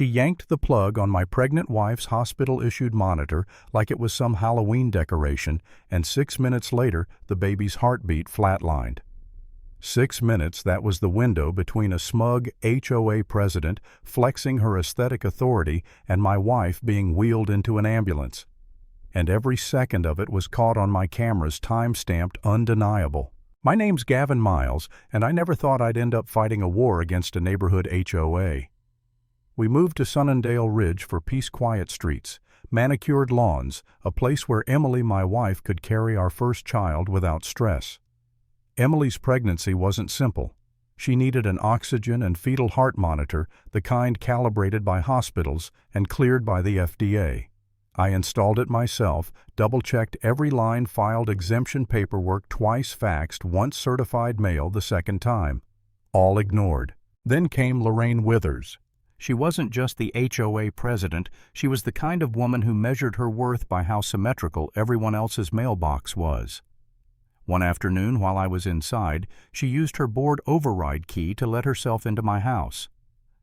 She yanked the plug on my pregnant wife's hospital-issued monitor like it was some Halloween decoration, and 6 minutes later, the baby's heartbeat flatlined. 6 minutes, that was the window between a smug HOA president flexing her aesthetic authority and my wife being wheeled into an ambulance. And every second of it was caught on my cameras, time-stamped, undeniable. My name's Gavin Miles, and I never thought I'd end up fighting a war against a neighborhood HOA. We moved to Sunningdale Ridge for peace-quiet streets, manicured lawns, a place where Emily, my wife, could carry our first child without stress. Emily's pregnancy wasn't simple. She needed an oxygen and fetal heart monitor, the kind calibrated by hospitals and cleared by the FDA. I installed it myself, double-checked every line, filed exemption paperwork, twice faxed, once certified mail the second time. All ignored. Then came Lorraine Withers. She wasn't just the HOA president, she was the kind of woman who measured her worth by how symmetrical everyone else's mailbox was. One afternoon, while I was inside, she used her board override key to let herself into my house.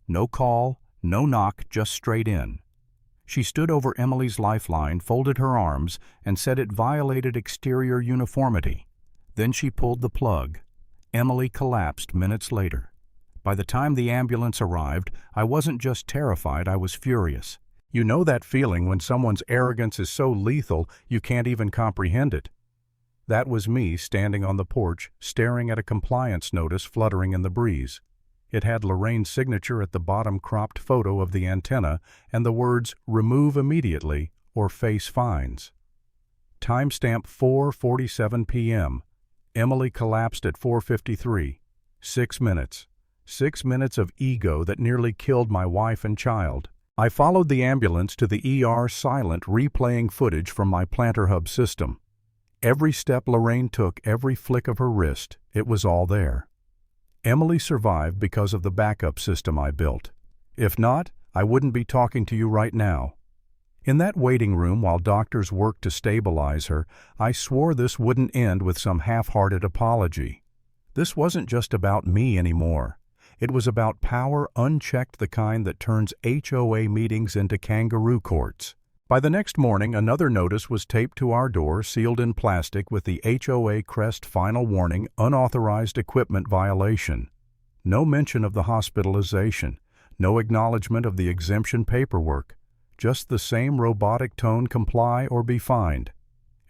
No call, no knock, just straight in. She stood over Emily's lifeline, folded her arms, and said it violated exterior uniformity. Then she pulled the plug. Emily collapsed minutes later. By the time the ambulance arrived, I wasn't just terrified, I was furious. You know that feeling when someone's arrogance is so lethal you can't even comprehend it. That was me standing on the porch, staring at a compliance notice fluttering in the breeze. It had Lorraine's signature at the bottom, cropped photo of the antenna, and the words, "Remove immediately," or "Face fines." Timestamp 4:47 p.m. Emily collapsed at 4:53. 6 minutes. 6 minutes of ego that nearly killed my wife and child. I followed the ambulance to the ER, silent, replaying footage from my Planter Hub system. Every step Lorraine took, every flick of her wrist, it was all there. Emily survived because of the backup system I built. If not, I wouldn't be talking to you right now. In that waiting room while doctors worked to stabilize her, I swore this wouldn't end with some half-hearted apology. This wasn't just about me anymore. It was about power unchecked, the kind that turns HOA meetings into kangaroo courts. By the next morning, another notice was taped to our door, sealed in plastic with the HOA crest, final warning, unauthorized equipment violation. No mention of the hospitalization, no acknowledgement of the exemption paperwork, just the same robotic tone, comply or be fined.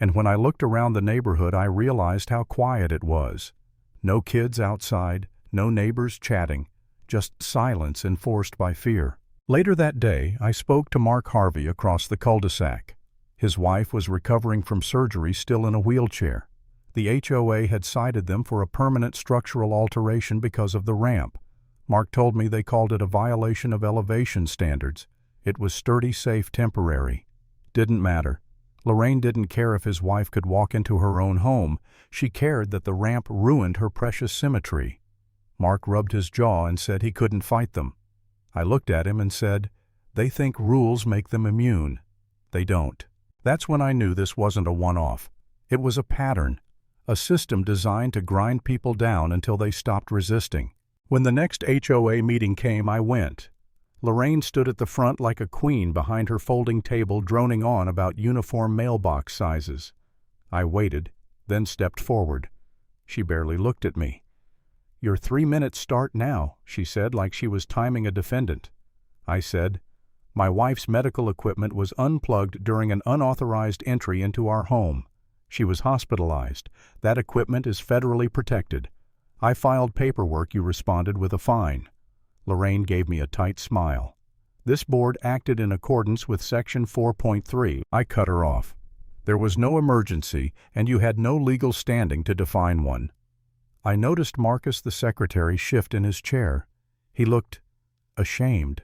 And when I looked around the neighborhood, I realized how quiet it was. No kids outside, no neighbors chatting, just silence enforced by fear. Later that day, I spoke to Mark Harvey across the cul-de-sac. His wife was recovering from surgery, still in a wheelchair. The HOA had cited them for a permanent structural alteration because of the ramp. Mark told me they called it a violation of elevation standards. It was sturdy, safe, temporary. Didn't matter. Lorraine didn't care if his wife could walk into her own home. She cared that the ramp ruined her precious symmetry. Mark rubbed his jaw and said he couldn't fight them. I looked at him and said, "They think rules make them immune. They don't." That's when I knew this wasn't a one-off. It was a pattern, a system designed to grind people down until they stopped resisting. When the next HOA meeting came, I went. Lorraine stood at the front like a queen behind her folding table, droning on about uniform mailbox sizes. I waited, then stepped forward. She barely looked at me. "Your 3 minutes start now," she said, like she was timing a defendant. I said, "My wife's medical equipment was unplugged during an unauthorized entry into our home. She was hospitalized. That equipment is federally protected. I filed paperwork," you responded, "with a fine." Lorraine gave me a tight smile. "This board acted in accordance with Section 4.3. I cut her off. "There was no emergency, and you had no legal standing to define one." I noticed Marcus, the secretary, shift in his chair. He looked ashamed.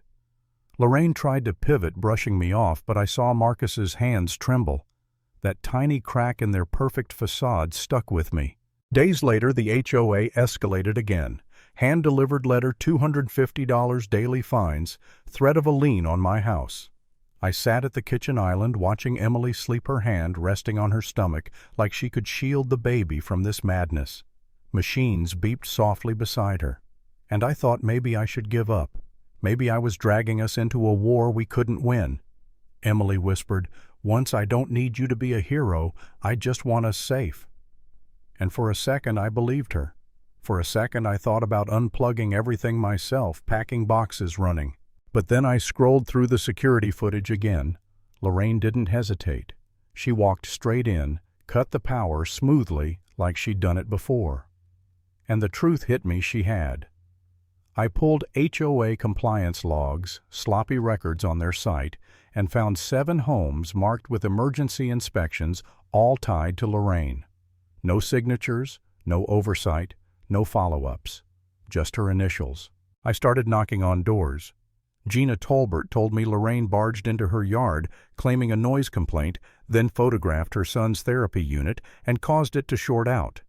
Lorraine tried to pivot, brushing me off, but I saw Marcus's hands tremble. That tiny crack in their perfect facade stuck with me. Days later, the HOA escalated again. Hand-delivered letter, $250 daily fines, threat of a lien on my house. I sat at the kitchen island watching Emily sleep, her hand resting on her stomach like she could shield the baby from this madness. Machines beeped softly beside her. And I thought maybe I should give up. Maybe I was dragging us into a war we couldn't win. Emily whispered, "Once I don't need you to be a hero, I just want us safe." And for a second I believed her. For a second I thought about unplugging everything myself, packing boxes, running. But then I scrolled through the security footage again. Lorraine didn't hesitate. She walked straight in, cut the power smoothly like she'd done it before. And the truth hit me, she had. I pulled HOA compliance logs, sloppy records on their site, and found 7 homes marked with emergency inspections, all tied to Lorraine. No signatures, no oversight, no follow-ups, just her initials. I started knocking on doors. Gina Tolbert told me Lorraine barged into her yard, claiming a noise complaint, then photographed her son's therapy unit and caused it to short out.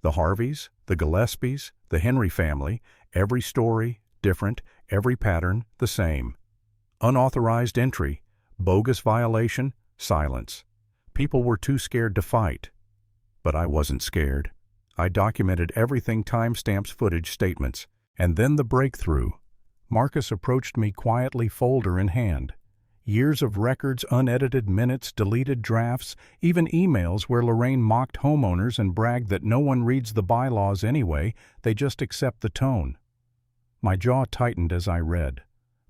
The Harveys, the Gillespies, the Henry family, every story, different, every pattern, the same. Unauthorized entry, bogus violation, silence. People were too scared to fight. But I wasn't scared. I documented everything, timestamps, footage, statements. And then the breakthrough. Marcus approached me quietly, folder in hand. Years of records, unedited minutes, deleted drafts, even emails where Lorraine mocked homeowners and bragged that no one reads the bylaws anyway, they just accept the tone. My jaw tightened as I read.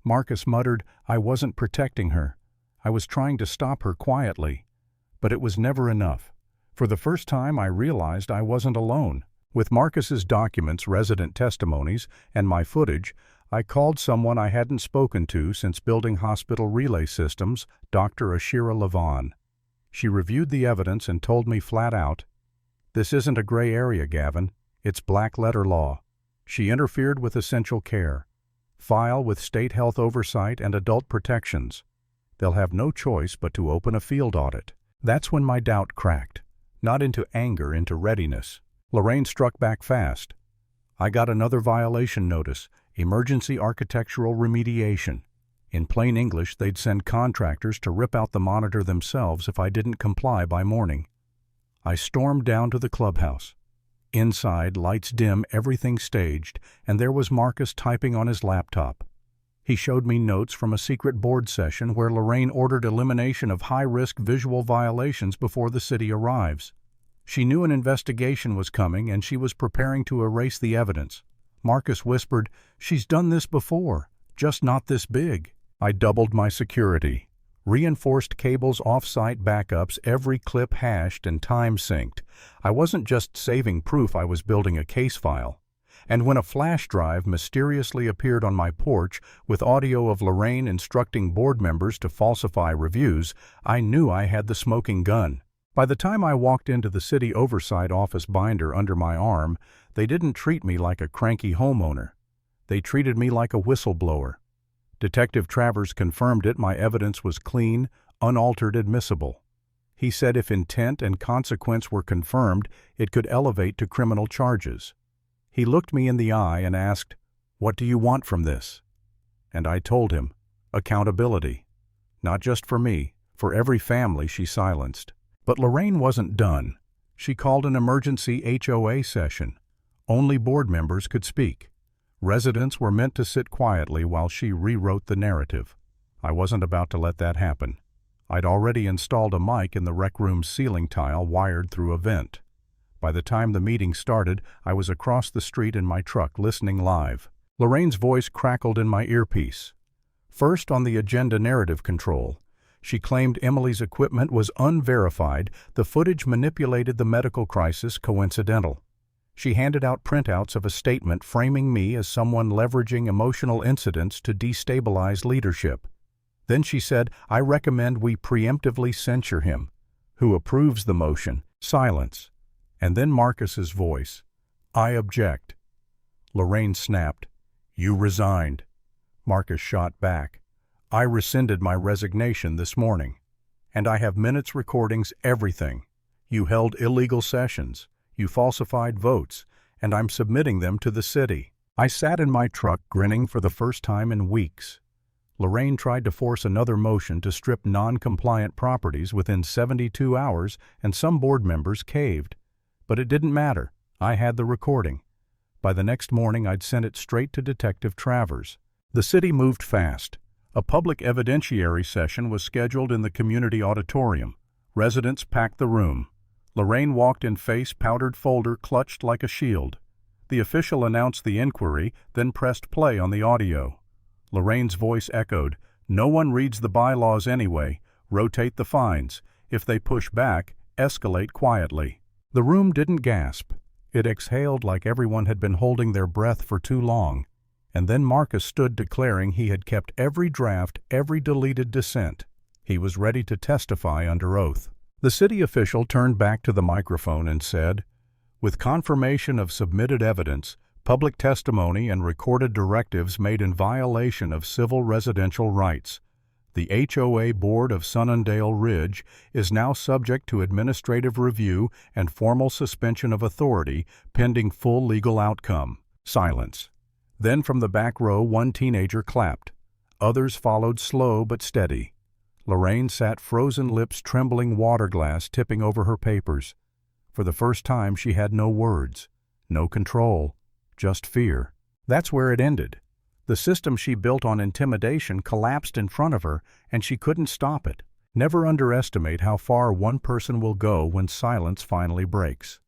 Marcus muttered, "I wasn't protecting her. I was trying to stop her quietly." But it was never enough. For the first time I realized I wasn't alone. With Marcus's documents, resident testimonies, and my footage, I called someone I hadn't spoken to since building hospital relay systems, Dr. Ashira Levon. She reviewed the evidence and told me flat out, "This isn't a gray area, Gavin. It's black-letter law." She interfered with essential care. File with state health oversight and adult protections. They'll have no choice but to open a field audit. That's when my doubt cracked. Not into anger, into readiness. Lorraine struck back fast. I got another violation notice. Emergency architectural remediation. In plain English, they'd send contractors to rip out the monitor themselves if I didn't comply by morning. I stormed down to the clubhouse. Inside, lights dim, everything staged, and there was Marcus typing on his laptop. He showed me notes from a secret board session where Lorraine ordered elimination of high-risk visual violations before the city arrives. She knew an investigation was coming, and she was preparing to erase the evidence. Marcus whispered, "She's done this before, just not this big." I doubled my security. Reinforced cables, off-site backups, every clip hashed and time-synced. I wasn't just saving proof, I was building a case file. And when a flash drive mysteriously appeared on my porch with audio of Lorraine instructing board members to falsify reviews, I knew I had the smoking gun. By the time I walked into the city oversight office, binder under my arm, they didn't treat me like a cranky homeowner. They treated me like a whistleblower. Detective Travers confirmed it. My evidence was clean, unaltered, admissible. He said if intent and consequence were confirmed, it could elevate to criminal charges. He looked me in the eye and asked, "What do you want from this?" And I told him, accountability. Not just for me, for every family she silenced. But Lorraine wasn't done. She called an emergency HOA session. Only board members could speak. Residents were meant to sit quietly while she rewrote the narrative. I wasn't about to let that happen. I'd already installed a mic in the rec room's ceiling tile wired through a vent. By the time the meeting started, I was across the street in my truck listening live. Lorraine's voice crackled in my earpiece. First on the agenda, narrative control. She claimed Emily's equipment was unverified, the footage manipulated the medical crisis, coincidental. She handed out printouts of a statement framing me as someone leveraging emotional incidents to destabilize leadership. Then she said, "I recommend we preemptively censure him." Who approves the motion? Silence. And then Marcus's voice. "I object." Lorraine snapped, "You resigned." Marcus shot back, "I rescinded my resignation this morning. And I have minutes, recordings, everything. You held illegal sessions. You falsified votes. And I'm submitting them to the city." I sat in my truck grinning for the first time in weeks. Lorraine tried to force another motion to strip non-compliant properties within 72 hours, and some board members caved. But it didn't matter. I had the recording. By the next morning, I'd sent it straight to Detective Travers. The city moved fast. A public evidentiary session was scheduled in the community auditorium. Residents packed the room. Lorraine walked in face-powdered folder clutched like a shield. The official announced the inquiry, then pressed play on the audio. Lorraine's voice echoed, "No one reads the bylaws anyway. Rotate the fines. If they push back, escalate quietly." The room didn't gasp. It exhaled like everyone had been holding their breath for too long. And then Marcus stood declaring he had kept every draft, every deleted dissent. He was ready to testify under oath. The city official turned back to the microphone and said, "With confirmation of submitted evidence, public testimony and recorded directives made in violation of civil residential rights, the HOA Board of Sunningdale Ridge is now subject to administrative review and formal suspension of authority pending full legal outcome." Silence. Then from the back row one teenager clapped. Others followed slow but steady. Lorraine sat frozen lips trembling, water glass tipping over her papers. For the first time she had no words, no control, just fear. That's where it ended. The system she built on intimidation collapsed in front of her, and she couldn't stop it. Never underestimate how far one person will go when silence finally breaks.